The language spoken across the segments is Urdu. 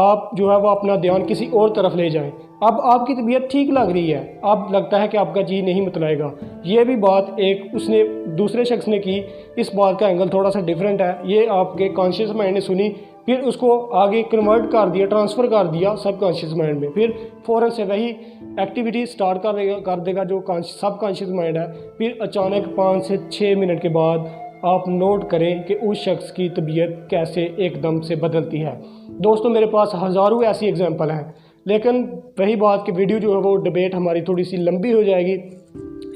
آپ جو ہے وہ اپنا دھیان کسی اور طرف لے جائیں۔ اب آپ کی طبیعت ٹھیک لگ رہی ہے، اب لگتا ہے کہ آپ کا جی نہیں متلائے گا۔ یہ بھی بات ایک اس نے دوسرے شخص نے کی، اس بات کا اینگل تھوڑا سا ڈیفرنٹ ہے۔ یہ آپ کے کانشیس مائنڈ نے سنی، پھر اس کو آگے کنورٹ کر دیا، ٹرانسفر کر دیا سب کانشیس مائنڈ میں، پھر فوراً سے وہی ایکٹیویٹی سٹارٹ کر دے گا جو سب کانشیس مائنڈ ہے۔ پھر اچانک 5 سے 6 منٹ کے بعد آپ نوٹ کریں کہ اس شخص کی طبیعت کیسے ایک دم سے بدلتی ہے۔ دوستوں میرے پاس ہزاروں ایسی اگزامپل ہیں، لیکن وہی بات کہ ویڈیو جو ہے وہ ڈیبیٹ ہماری تھوڑی سی لمبی ہو جائے گی۔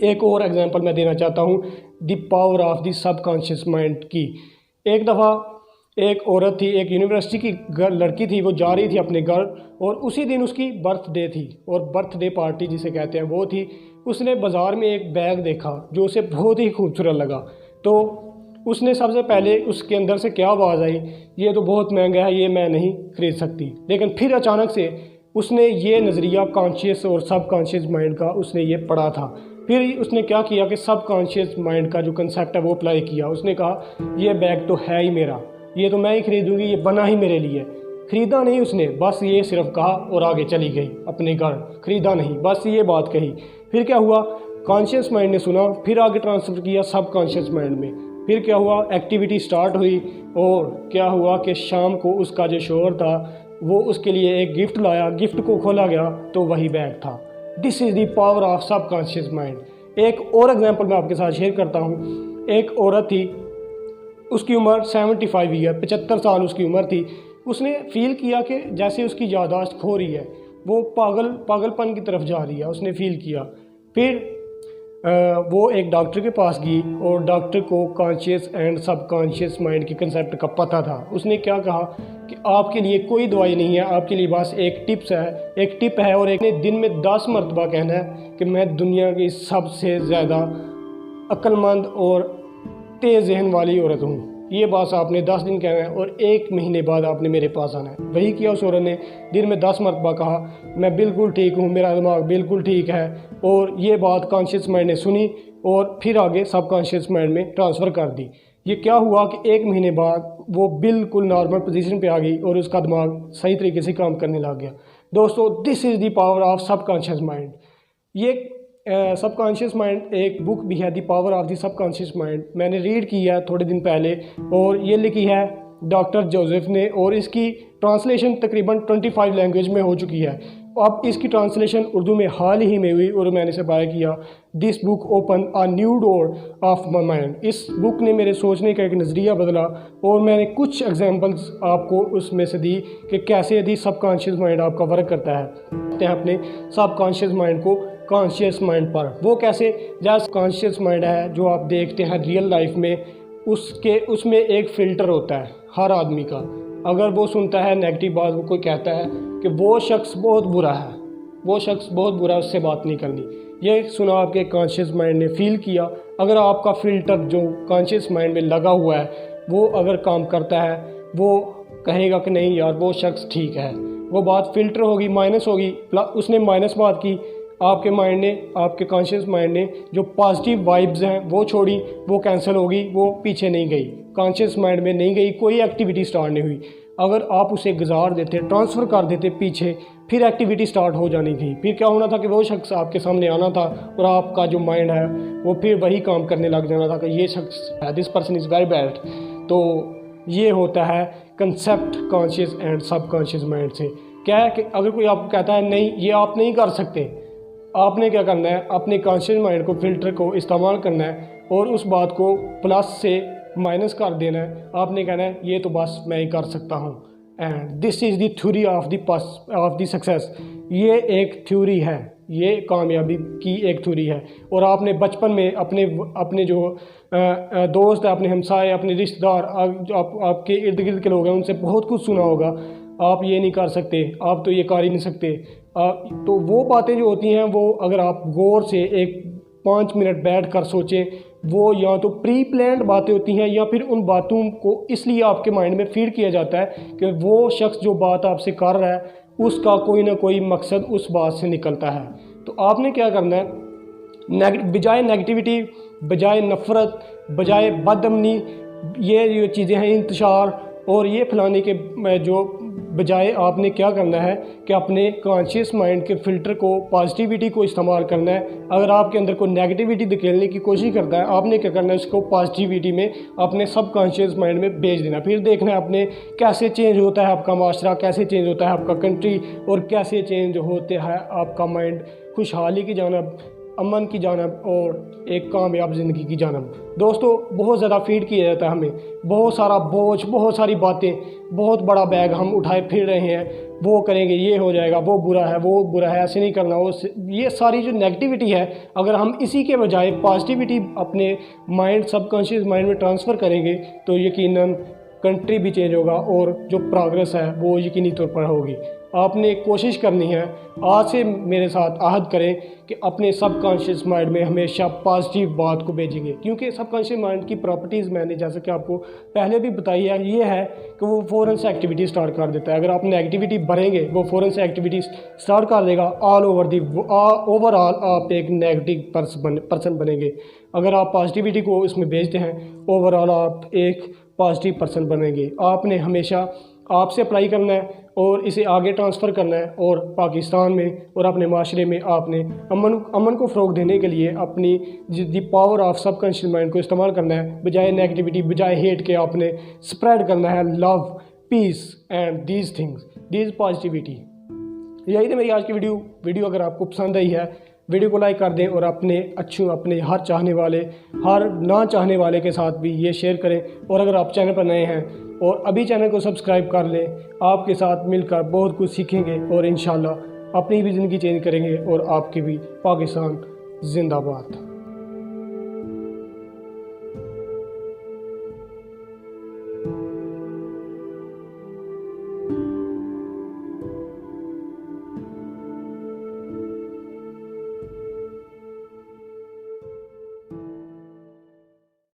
ایک اور اگزامپل میں دینا چاہتا ہوں دی power of the subconscious mind کی۔ ایک دفعہ ایک عورت تھی، ایک یونیورسٹی کی لڑکی تھی، وہ جا رہی تھی اپنے گھر، اور اسی دن اس کی برتھ ڈے تھی، اور برتھ ڈے پارٹی جسے کہتے ہیں وہ تھی۔ اس نے بازار میں ایک بیگ دیکھا جو اسے بہت ہی خوبصورت لگا، تو اس نے سب سے پہلے اس کے اندر سے کیا آواز آئی، یہ تو بہت مہنگا ہے، یہ میں نہیں خرید سکتی۔ لیکن پھر اچانک سے اس نے یہ نظریہ کانشیس اور سب کانشیس مائنڈ کا اس نے یہ پڑھا تھا۔ پھر اس نے کیا کیا کہ سب کانشیس مائنڈ کا جو کنسیپٹ ہے وہ اپلائی کیا۔ اس نے کہا یہ بیگ تو ہے ہی میرا، یہ تو میں ہی خریدوں گی، یہ بنا ہی میرے لیے۔ خریدا نہیں اس نے، بس یہ صرف کہا اور آگے چلی گئی اپنے گھر، خریدا نہیں، بس یہ بات کہی۔ پھر کیا ہوا، کانشیس مائنڈ نے سنا، پھر آگے ٹرانسفر کیا سب کانشیس مائنڈ میں۔ پھر کیا ہوا، ایکٹیویٹی سٹارٹ ہوئی، اور کیا ہوا کہ شام کو اس کا جو شوہر تھا وہ اس کے لیے ایک گفٹ لایا، گفٹ کو کھولا گیا تو وہی بیگ تھا۔ This is the power of subconscious mind. ایک اور ایگزامپل میں آپ کے ساتھ شیئر کرتا ہوں۔ ایک عورت تھی، اس کی عمر 75 ایئر، 75 سال اس کی عمر تھی۔ اس نے فیل کیا کہ جیسے اس کی یادداشت کھو رہی ہے، وہ پاگل پن کی طرف جا رہی ہے، اس نے فیل کیا۔ پھر وہ ایک ڈاکٹر کے پاس گئی، اور ڈاکٹر کو conscious and sub conscious mind کی کنسیپٹ کا پتہ تھا۔ اس نے کیا کہا کہ آپ کے لیے کوئی دوائی نہیں ہے، آپ کے لیے بس ایک ٹپ ہے، اور ایک نے دن میں 10 مرتبہ کہنا ہے کہ میں دنیا کی سب سے زیادہ عقل مند اور تیز ذہن والی عورت ہوں۔ یہ بات آپ نے 10 دن کہنا ہے، اور 1 مہینے بعد آپ نے میرے پاس آنا ہے۔ وہی کیا اس عورت نے، دن میں 10 مرتبہ کہا میں بالکل ٹھیک ہوں، میرا دماغ بالکل ٹھیک ہے، اور یہ بات کانشیس مائنڈ نے سنی اور پھر آگے سب کانشیس مائنڈ میں ٹرانسفر کر دی۔ یہ کیا ہوا کہ 1 مہینے بعد وہ بالکل نارمل پوزیشن پہ آ گئی، اور اس کا دماغ صحیح طریقے سے کام کرنے لگ گیا۔ دوستو this is the power of subconscious mind. یہ سب کانشیس مائنڈ ایک بک بھی ہے، the power of the subconscious mind, میں نے ریڈ کی ہے تھوڑے دن پہلے، اور یہ لکھی ہے ڈاکٹر جوزف نے، اور اس کی ٹرانسلیشن تقریباً 25 لینگویج میں ہو چکی ہے۔ اب اس کی ٹرانسلیشن اردو میں حال ہی میں ہوئی، اور میں نے اسے بائی کیا۔ This book open a new door of my mind. اس بک نے میرے سوچنے کا ایک نظریہ بدلا، اور میں نے کچھ ایگزامپلس آپ کو اس میں سے دی کہ کیسے دی سب کانشیس مائنڈ آپ کا ورک کرتا ہے اپنے سب کانشیس مائنڈ کو کانشیس مائنڈ پر۔ وہ کیسے، جیسے کانشیس مائنڈ ہے جو آپ دیکھتے ہیں ریئل لائف میں، اس میں ایک فلٹر ہوتا ہے ہر آدمی کا۔ اگر وہ سنتا ہے نیگیٹو بات، وہ کوئی کہتا ہے کہ وہ شخص بہت برا ہے، وہ شخص بہت برا ہے، اس سے بات نہیں کرنی۔ یہ سنا آپ کے کانشیس مائنڈ نے، فیل کیا۔ اگر آپ کا فلٹر جو کانشیس مائنڈ میں لگا ہوا ہے وہ اگر کام کرتا ہے، وہ کہے گا کہ نہیں یار وہ شخص ٹھیک ہے، وہ بات فلٹر ہوگی، مائنس ہوگی۔ اس نے مائنس بات کی، آپ کے مائنڈ نے، آپ کے کانشیس مائنڈ نے جو پازیٹیو وائبز ہیں وہ چھوڑی، وہ کینسل ہوگی، وہ پیچھے نہیں گئی، کانشیس مائنڈ میں نہیں گئی، کوئی ایکٹیویٹی سٹارٹ نہیں ہوئی۔ اگر آپ اسے گزار دیتے، ٹرانسفر کر دیتے پیچھے، پھر ایکٹیویٹی سٹارٹ ہو جانی تھی۔ پھر کیا ہونا تھا کہ وہ شخص آپ کے سامنے آنا تھا، اور آپ کا جو مائنڈ ہے وہ پھر وہی کام کرنے لگ جانا تھا کہ یہ شخص ہے، this person is very bad. تو یہ ہوتا ہے concept conscious and sub conscious mind سے۔ کیا ہے کہ اگر کوئی آپ کو کہتا ہے نہیں یہ آپ نہیں کر سکتے، آپ نے کیا کرنا ہے، اپنے کانشیس مائنڈ کو، فلٹر کو استعمال کرنا ہے، اور اس بات کو پلس سے مائنس کر دینا ہے۔ آپ نے کہنا ہے یہ تو بس میں ہی کر سکتا ہوں، and this is the theory of the success. یہ ایک تھیوری ہے، یہ کامیابی کی ایک تھیوری ہے، اور آپ نے بچپن میں اپنے جو دوست ہیں، اپنے ہمسائے، اپنے رشتہ دار، آپ کے ارد گرد کے لوگ ہیں، ان سے بہت کچھ سنا ہوگا، آپ یہ نہیں کر سکتے، آپ تو یہ کر ہی نہیں سکتے۔ تو وہ باتیں جو ہوتی ہیں وہ اگر آپ غور سے ایک 5 منٹ بیٹھ کر سوچیں، وہ یا تو پری پلانڈ باتیں ہوتی ہیں، یا پھر ان باتوں کو اس لیے آپ کے مائنڈ میں فیڈ کیا جاتا ہے کہ وہ شخص جو بات آپ سے کر رہا ہے اس کا کوئی نہ کوئی مقصد اس بات سے نکلتا ہے۔ تو آپ نے کیا کرنا ہے، بجائے نیگیٹیوٹی، بجائے نفرت، بجائے بد امنی، یہ چیزیں ہیں، انتشار اور یہ پھیلانے کے جو بجائے آپ نے کیا کرنا ہے کہ اپنے کانشیس مائنڈ کے فلٹر کو، پازیٹیوٹی کو استعمال کرنا ہے۔ اگر آپ کے اندر کوئی نیگیٹیوٹی دھکیلنے کی کوشش کرتا ہے، آپ نے کیا کرنا ہے، اس کو پازیٹیوٹی میں اپنے سب کانشیس مائنڈ میں بھیج دینا۔ پھر دیکھنا ہے اپنے کیسے چینج ہوتا ہے آپ کا معاشرہ، کیسے چینج ہوتا ہے آپ کا کنٹری، اور کیسے چینج ہوتے ہے آپ کا مائنڈ خوشحالی کی جانب، امن کی جانب اور ایک کامیاب زندگی کی جانب۔ دوستو، بہت زیادہ فیڈ کیا جاتا ہے ہمیں، بہت سارا بوجھ، بہت ساری باتیں، بہت بڑا بیگ ہم اٹھائے پھر رہے ہیں، وہ کریں گے یہ ہو جائے گا، وہ برا ہے، ایسے نہیں کرنا، یہ ساری جو نیگیٹیوٹی ہے، اگر ہم اسی کے بجائے پازیٹیوٹی اپنے مائنڈ، سب کانشیس مائنڈ میں ٹرانسفر کریں گے تو یقیناً کنٹری بھی چینج ہوگا اور جو پروگریس ہے وہ یقینی طور پر ہوگی۔ آپ نے کوشش کرنی ہے، آج سے میرے ساتھ عہد کریں کہ اپنے سب کانشیس مائنڈ میں ہمیشہ پازیٹیو بات کو بھیجیں گے، کیونکہ سب کانشیس مائنڈ کی پراپرٹیز میں نے جیسا کہ آپ کو پہلے بھی بتائی ہے، یہ ہے کہ وہ فوراً سے ایکٹیویٹی سٹارٹ کر دیتا ہے۔ اگر آپ نیگیٹیوٹی بھریں گے، وہ فوراً سے ایکٹیویٹی سٹارٹ کر دے گا، اوور آل آپ ایک نیگیٹو پرسن بنیں گے۔ اگر آپ پازیٹیوٹی کو اس میں بھیجتے ہیں، اوور آل آپ ایک پازیٹیو پرسن بنیں گے۔ آپ نے ہمیشہ آپ سے اپلائی کرنا ہے اور اسے آگے ٹرانسفر کرنا ہے، اور پاکستان میں اور اپنے معاشرے میں آپ نے امن کو فروغ دینے کے لیے اپنی دی power of subconscious mind کو استعمال کرنا ہے، بجائے نیگیٹیوٹی، بجائے ہیٹ کے آپ نے اسپریڈ کرنا ہے love, peace and these things, these positivity. یہی تھی میری آج کی ویڈیو اگر آپ کو پسند آئی ہے، ویڈیو کو لائک کر دیں اور اپنے ہر چاہنے والے، ہر نہ چاہنے والے کے ساتھ بھی یہ شیئر کریں، اور اگر آپ چینل پر نئے ہیں اور ابھی چینل کو سبسکرائب کر لیں، آپ کے ساتھ مل کر بہت کچھ سیکھیں گے اور انشاءاللہ اپنی بھی زندگی چینج کریں گے، اور آپ کی بھی۔ پاکستان زندہ باد۔